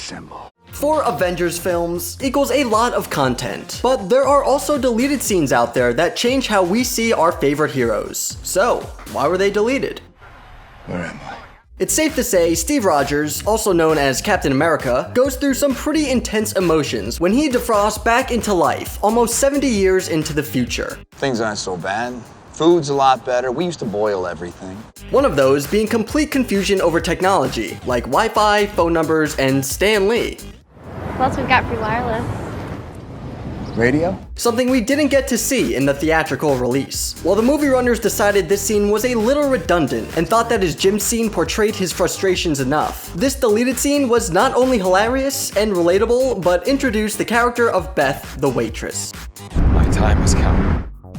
symbol. 4 Avengers films equals a lot of content, but there are also deleted scenes out there that change how we see our favorite heroes. So, why were they deleted? Where am I? It's safe to say Steve Rogers, also known as Captain America, goes through some pretty intense emotions when he defrosts back into life, almost 70 years into the future. Things aren't so bad. Food's a lot better. We used to boil everything. One of those being complete confusion over technology, like Wi-Fi, phone numbers, and Stan Lee. Plus, we've got free wireless. Radio? Something we didn't get to see in the theatrical release. While the movie runners decided this scene was a little redundant and thought that his gym scene portrayed his frustrations enough, this deleted scene was not only hilarious and relatable, but introduced the character of Beth, the waitress. My time has come.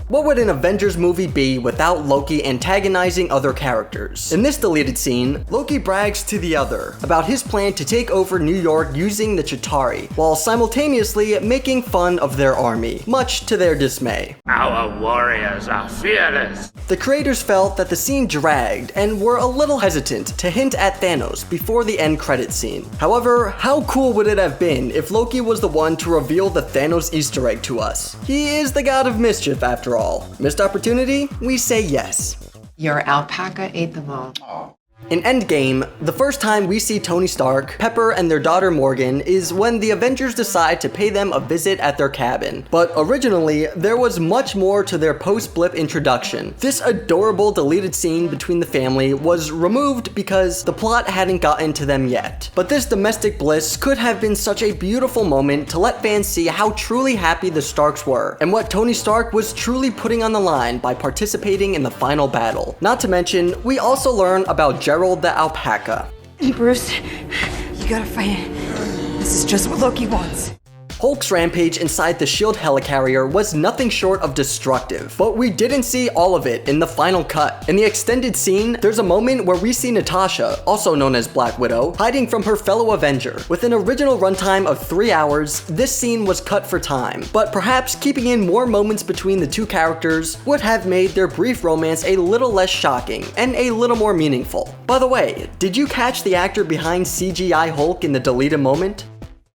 What would an Avengers movie be without Loki antagonizing other characters? In this deleted scene, Loki brags to the Other about his plan to take over New York using the Chitauri, while simultaneously making fun of their army, much to their dismay. Our warriors are fearless. The creators felt that the scene dragged and were a little hesitant to hint at Thanos before the end credit scene. However, how cool would it have been if Loki was the one to reveal the Thanos Easter egg to us? He is the god of mischief after all. Missed opportunity? We say yes. Your alpaca ate them all. In Endgame, the first time we see Tony Stark, Pepper, and their daughter Morgan is when the Avengers decide to pay them a visit at their cabin. But originally, there was much more to their post-blip introduction. This adorable deleted scene between the family was removed because the plot hadn't gotten to them yet. But this domestic bliss could have been such a beautiful moment to let fans see how truly happy the Starks were, and what Tony Stark was truly putting on the line by participating in the final battle. Not to mention, we also learn about Gerald the alpaca. Bruce, you gotta fight it. This is just what Loki wants. Hulk's rampage inside the SHIELD helicarrier was nothing short of destructive, but we didn't see all of it in the final cut. In the extended scene, there's a moment where we see Natasha, also known as Black Widow, hiding from her fellow Avenger. With an original runtime of 3 hours, this scene was cut for time, but perhaps keeping in more moments between the two characters would have made their brief romance a little less shocking and a little more meaningful. By the way, did you catch the actor behind CGI Hulk in the deleted moment?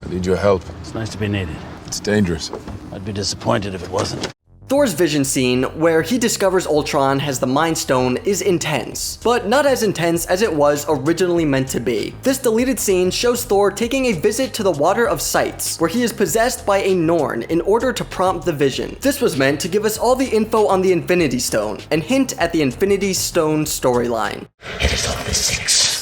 I need your help. It's nice to be needed. It's dangerous. I'd be disappointed if it wasn't. Thor's vision scene, where he discovers Ultron has the Mind Stone, is intense, but not as intense as it was originally meant to be. This deleted scene shows Thor taking a visit to the Water of Sights, where he is possessed by a Norn in order to prompt the vision. This was meant to give us all the info on the Infinity Stone, and hint at the Infinity Stone storyline. It is of the six.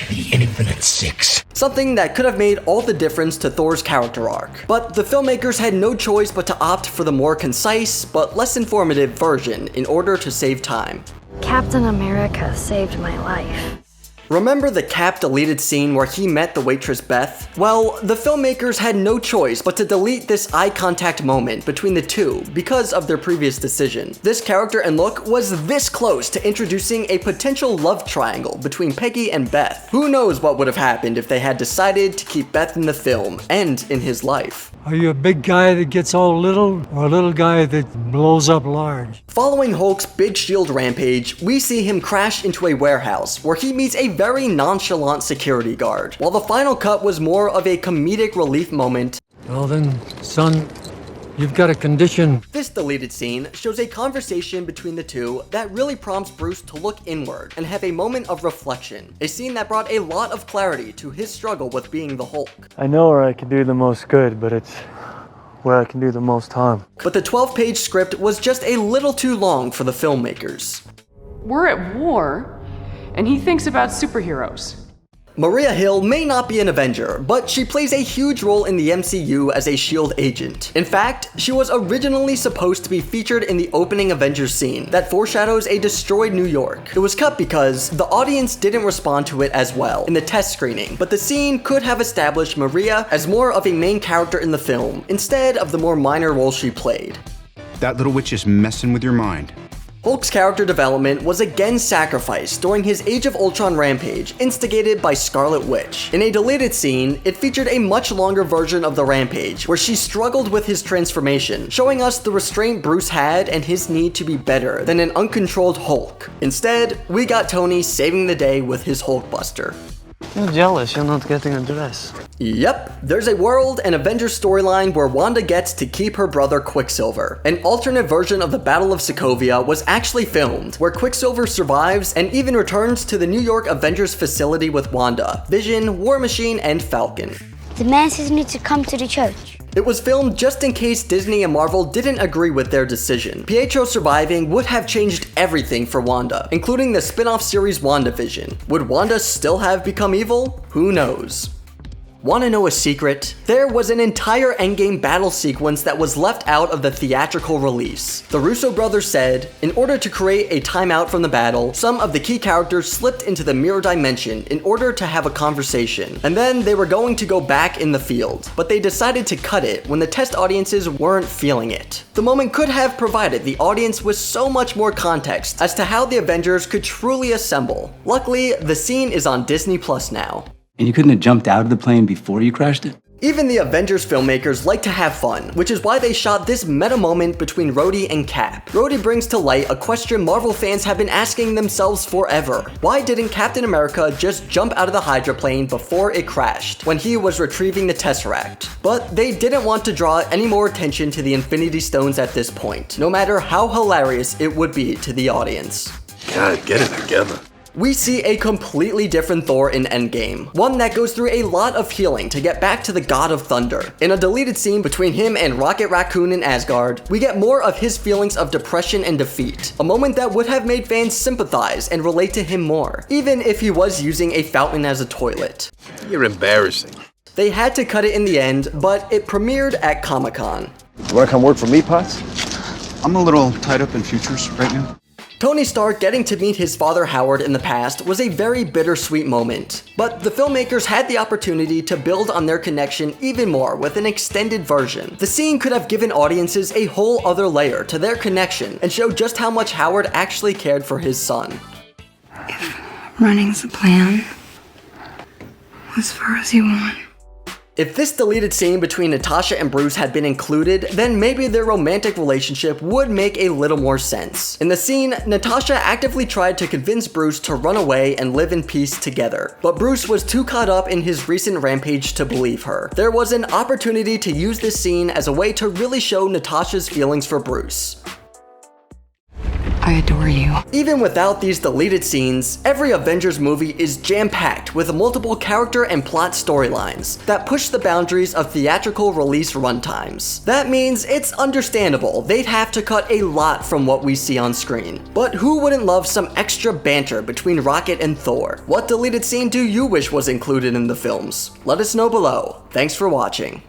The Infinite Six. Something that could have made all the difference to Thor's character arc. But the filmmakers had no choice but to opt for the more concise, but less informative version in order to save time. Captain America saved my life. Remember the Cap deleted scene where he met the waitress Beth? Well, the filmmakers had no choice but to delete this eye contact moment between the two because of their previous decision. This character and look was this close to introducing a potential love triangle between Peggy and Beth. Who knows what would have happened if they had decided to keep Beth in the film and in his life. Are you a big guy that gets all little, or a little guy that blows up large? Following Hulk's big shield rampage, we see him crash into a warehouse where he meets a very nonchalant security guard. While the final cut was more of a comedic relief moment, Well then, son, you've got a condition. this deleted scene shows a conversation between the two that really prompts Bruce to look inward and have a moment of reflection. A scene that brought a lot of clarity to his struggle with being the Hulk. I know where I can do the most good, but it's where I can do the most harm. But the 12-page script was just a little too long for the filmmakers. We're at war, and he thinks about superheroes. Maria Hill may not be an Avenger, but she plays a huge role in the MCU as a SHIELD agent. In fact, she was originally supposed to be featured in the opening Avengers scene that foreshadows a destroyed New York. It was cut because the audience didn't respond to it as well in the test screening, but the scene could have established Maria as more of a main character in the film, instead of the more minor role she played. That little witch is messing with your mind. Hulk's character development was again sacrificed during his Age of Ultron rampage, instigated by Scarlet Witch. In a deleted scene, it featured a much longer version of the rampage, where she struggled with his transformation, showing us the restraint Bruce had and his need to be better than an uncontrolled Hulk. Instead, we got Tony saving the day with his Hulkbuster. I'm jealous you're not getting a dress. Yep, there's a world and Avengers storyline where Wanda gets to keep her brother Quicksilver. An alternate version of the Battle of Sokovia was actually filmed, where Quicksilver survives and even returns to the New York Avengers facility with Wanda, Vision, War Machine, and Falcon. The man says need to come to the church. It was filmed just in case Disney and Marvel didn't agree with their decision. Pietro surviving would have changed everything for Wanda, including the spin-off series WandaVision. Would Wanda still have become evil? Who knows? Wanna know a secret? There was an entire Endgame battle sequence that was left out of the theatrical release. The Russo brothers said, in order to create a timeout from the battle, some of the key characters slipped into the mirror dimension in order to have a conversation, and then they were going to go back in the field, but they decided to cut it when the test audiences weren't feeling it. The moment could have provided the audience with so much more context as to how the Avengers could truly assemble. Luckily, the scene is on Disney Plus now. And you couldn't have jumped out of the plane before you crashed it? Even the Avengers filmmakers like to have fun, which is why they shot this meta moment between Rhodey and Cap. Rhodey brings to light a question Marvel fans have been asking themselves forever. Why didn't Captain America just jump out of the hydroplane before it crashed, when he was retrieving the Tesseract? But they didn't want to draw any more attention to the Infinity Stones at this point, no matter how hilarious it would be to the audience. God, get it together. We see a completely different Thor in Endgame, one that goes through a lot of healing to get back to the God of Thunder. In a deleted scene between him and Rocket Raccoon in Asgard, we get more of his feelings of depression and defeat, a moment that would have made fans sympathize and relate to him more, even if he was using a fountain as a toilet. You're embarrassing. They had to cut it in the end, but it premiered at Comic-Con. You wanna come work for me, Potts? I'm a little tied up in futures right now. Tony Stark getting to meet his father Howard in the past was a very bittersweet moment, but the filmmakers had the opportunity to build on their connection even more with an extended version. The scene could have given audiences a whole other layer to their connection and show just how much Howard actually cared for his son. If running's the plan, as far as you want. If this deleted scene between Natasha and Bruce had been included, then maybe their romantic relationship would make a little more sense. In the scene, Natasha actively tried to convince Bruce to run away and live in peace together, but Bruce was too caught up in his recent rampage to believe her. There was an opportunity to use this scene as a way to really show Natasha's feelings for Bruce. I adore you. Even without these deleted scenes, every Avengers movie is jam-packed with multiple character and plot storylines that push the boundaries of theatrical release runtimes. That means it's understandable they'd have to cut a lot from what we see on screen. But who wouldn't love some extra banter between Rocket and Thor? What deleted scene do you wish was included in the films? Let us know below. Thanks for watching.